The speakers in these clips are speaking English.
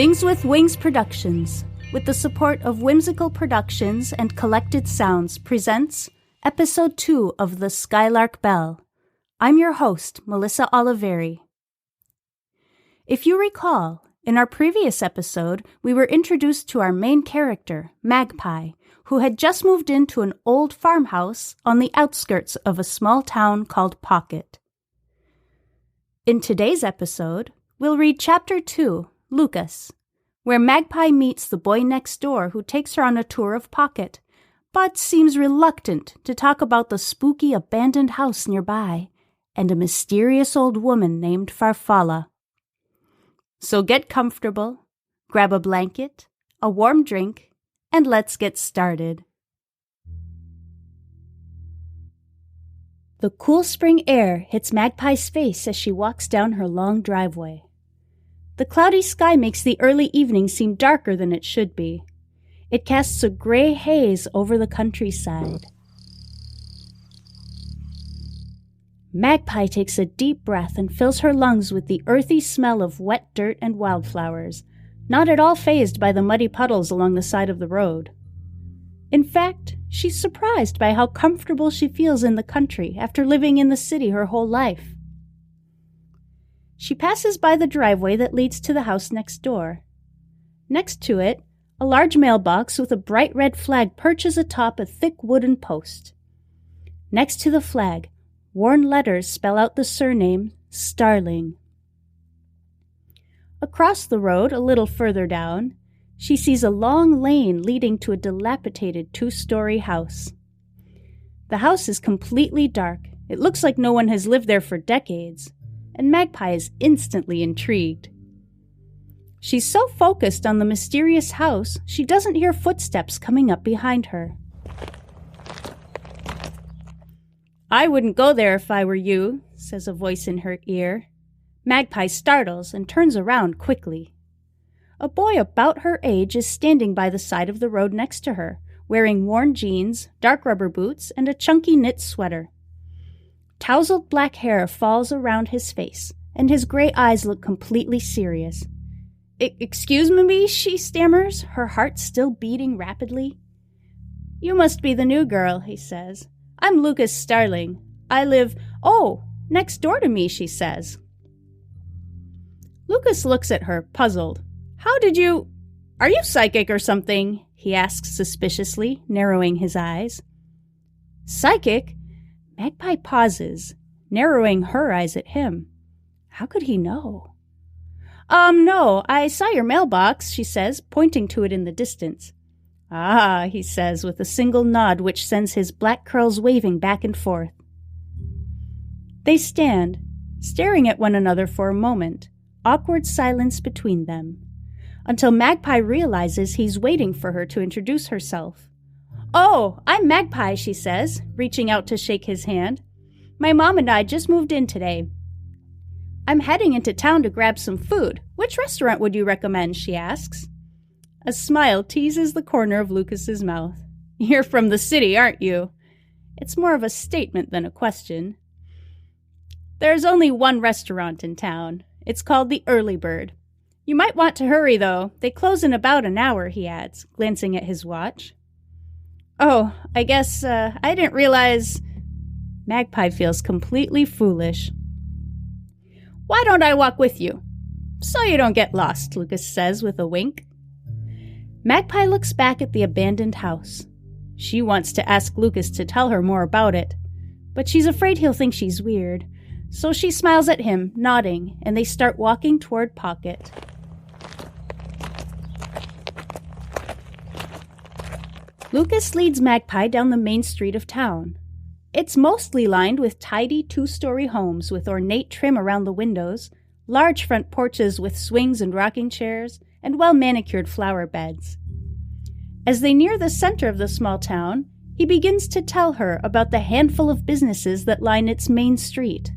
Things with Wings Productions, with the support of Whimsical Productions and Collected Sounds, presents Episode 2 of the Skylark Bell. I'm your host, Melissa Oliveri. If you recall, in our previous episode, we were introduced to our main character, Magpie, who had just moved into an old farmhouse on the outskirts of a small town called Pocket. In today's episode, we'll read Chapter 2, Lucas, where Magpie meets the boy next door who takes her on a tour of Pocket, but seems reluctant to talk about the spooky abandoned house nearby and a mysterious old woman named Farfalla. So get comfortable, grab a blanket, a warm drink, and let's get started. The cool spring air hits Magpie's face as she walks down her long driveway. The cloudy sky makes the early evening seem darker than it should be. It casts a gray haze over the countryside. Magpie takes a deep breath and fills her lungs with the earthy smell of wet dirt and wildflowers, not at all fazed by the muddy puddles along the side of the road. In fact, she's surprised by how comfortable she feels in the country after living in the city her whole life. She passes by the driveway that leads to the house next door. Next to it, a large mailbox with a bright red flag perches atop a thick wooden post. Next to the flag, worn letters spell out the surname Starling. Across the road, a little further down, she sees a long lane leading to a dilapidated two-story house. The house is completely dark. It looks like no one has lived there for decades, and Magpie is instantly intrigued. She's so focused on the mysterious house, she doesn't hear footsteps coming up behind her. "I wouldn't go there if I were you," says a voice in her ear. Magpie startles and turns around quickly. A boy about her age is standing by the side of the road next to her, wearing worn jeans, dark rubber boots, and a chunky knit sweater. Tousled black hair falls around his face, and his gray eyes look completely serious. Excuse me," she stammers, her heart still beating rapidly. "You must be the new girl," he says. "I'm Lucas Starling. I live—" "Oh, next door to me," she says. Lucas looks at her, puzzled. "How did you— Are you psychic or something?" he asks suspiciously, narrowing his eyes. "Psychic?" Magpie pauses, narrowing her eyes at him. How could he know? No, I saw your mailbox," she says, pointing to it in the distance. "Ah," he says with a single nod which sends his black curls waving back and forth. They stand, staring at one another for a moment, awkward silence between them, until Magpie realizes he's waiting for her to introduce herself. "Oh, I'm Magpie," she says, reaching out to shake his hand. "My mom and I just moved in today. I'm heading into town to grab some food. Which restaurant would you recommend?" she asks. A smile teases the corner of Lucas's mouth. "You're from the city, aren't you?" It's more of a statement than a question. "There's only one restaurant in town. It's called the Early Bird. You might want to hurry, though. They close in about an hour," he adds, glancing at his watch. "Oh, I guess, I didn't realize—" Magpie feels completely foolish. "Why don't I walk with you? So you don't get lost," Lucas says with a wink. Magpie looks back at the abandoned house. She wants to ask Lucas to tell her more about it, but she's afraid he'll think she's weird, so she smiles at him, nodding, and they start walking toward Pocket. Lucas leads Magpie down the main street of town. It's mostly lined with tidy two-story homes with ornate trim around the windows, large front porches with swings and rocking chairs, and well-manicured flower beds. As they near the center of the small town, he begins to tell her about the handful of businesses that line its main street.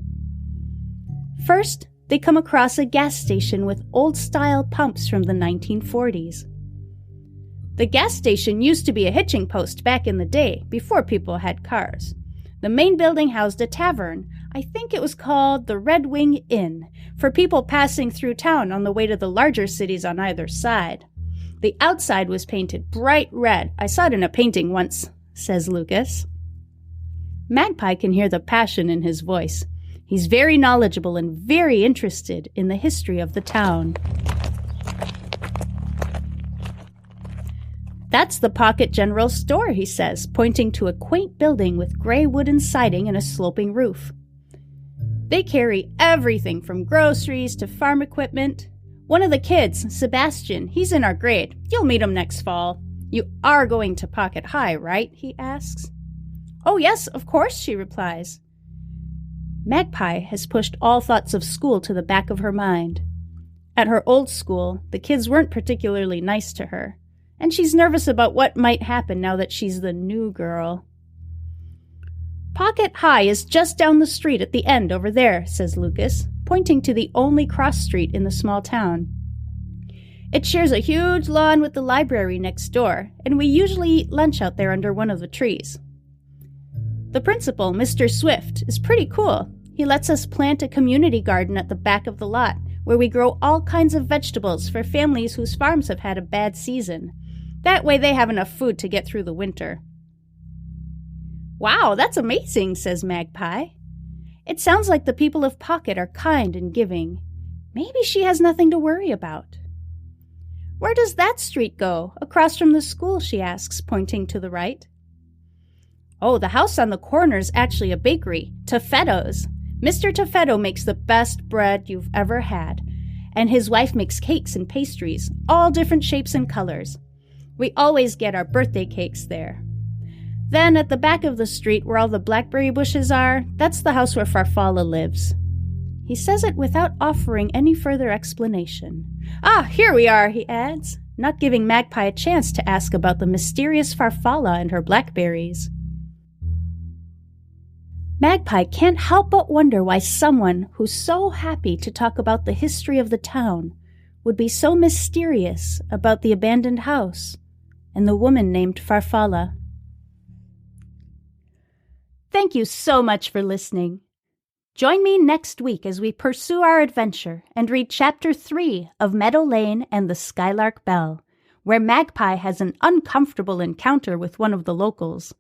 First, they come across a gas station with old-style pumps from the 1940s. The gas station used to be a hitching post back in the day, before people had cars. The main building housed a tavern. I think it was called the Red Wing Inn, for people passing through town on the way to the larger cities on either side. The outside was painted bright red. I saw it in a painting once, says Lucas. Magpie can hear the passion in his voice. He's very knowledgeable and very interested in the history of the town. That's the Pocket General Store, he says, pointing to a quaint building with gray wooden siding and a sloping roof. They carry everything from groceries to farm equipment. One of the kids, Sebastian, he's in our grade. You'll meet him next fall. You are going to Pocket High, right? He asks. Oh, yes, of course, she replies. Magpie has pushed all thoughts of school to the back of her mind. At her old school, the kids weren't particularly nice to her, and she's nervous about what might happen now that she's the new girl. Pocket High is just down the street at the end over there, says Lucas, pointing to the only cross street in the small town. It shares a huge lawn with the library next door, and we usually eat lunch out there under one of the trees. The principal, Mr. Swift, is pretty cool. He lets us plant a community garden at the back of the lot, where we grow all kinds of vegetables for families whose farms have had a bad season. That way they have enough food to get through the winter. Wow, that's amazing, says Magpie. It sounds like the people of Pocket are kind and giving. Maybe she has nothing to worry about. Where does that street go? Across from the school, she asks, pointing to the right. Oh, the house on the corner is actually a bakery, Taffetto's. Mr. Taffetto makes the best bread you've ever had, and his wife makes cakes and pastries, all different shapes and colors. We always get our birthday cakes there. Then at the back of the street where all the blackberry bushes are, that's the house where Farfalla lives. He says it without offering any further explanation. Ah, here we are, he adds, not giving Magpie a chance to ask about the mysterious Farfalla and her blackberries. Magpie can't help but wonder why someone who's so happy to talk about the history of the town would be so mysterious about the abandoned house and the woman named Farfalla. Thank you so much for listening. Join me next week as we pursue our adventure and read Chapter 3 of Meadow Lane and the Skylark Bell, where Magpie has an uncomfortable encounter with one of the locals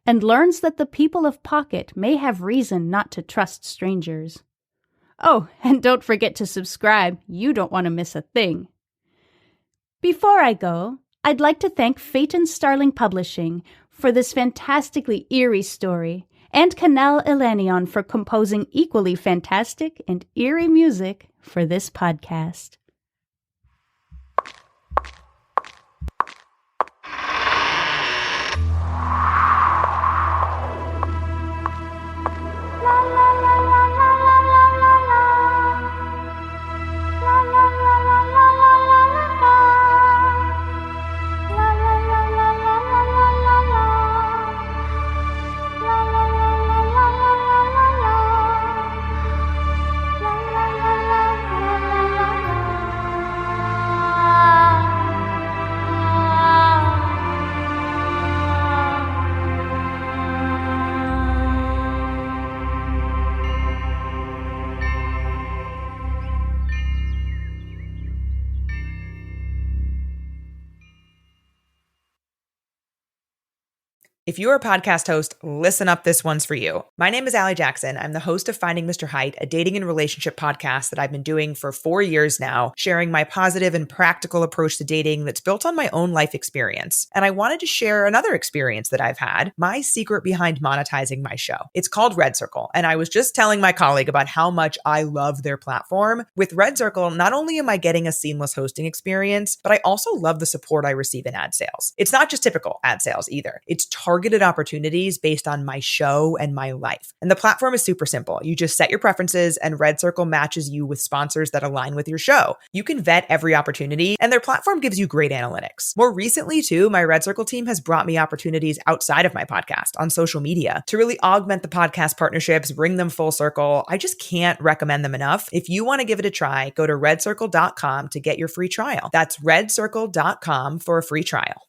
and learns that the people of Pocket may have reason not to trust strangers. Oh, and don't forget to subscribe. You don't want to miss a thing. Before I go, I'd like to thank Phaeton Starling Publishing for this fantastically eerie story, and Canal Elanion for composing equally fantastic and eerie music for this podcast. If you're a podcast host, listen up, this one's for you. My name is Allie Jackson. I'm the host of Finding Mr. Height, a dating and relationship podcast that I've been doing for 4 years now, sharing my positive and practical approach to dating that's built on my own life experience. And I wanted to share another experience that I've had, my secret behind monetizing my show. It's called Red Circle, and I was just telling my colleague about how much I love their platform. With Red Circle, not only am I getting a seamless hosting experience, but I also love the support I receive in ad sales. It's not just typical ad sales either. It's targeted opportunities based on my show and my life. And the platform is super simple. You just set your preferences and Red Circle matches you with sponsors that align with your show. You can vet every opportunity and their platform gives you great analytics. More recently too, my Red Circle team has brought me opportunities outside of my podcast on social media to really augment the podcast partnerships, bring them full circle. I just can't recommend them enough. If you want to give it a try, go to redcircle.com to get your free trial. That's redcircle.com for a free trial.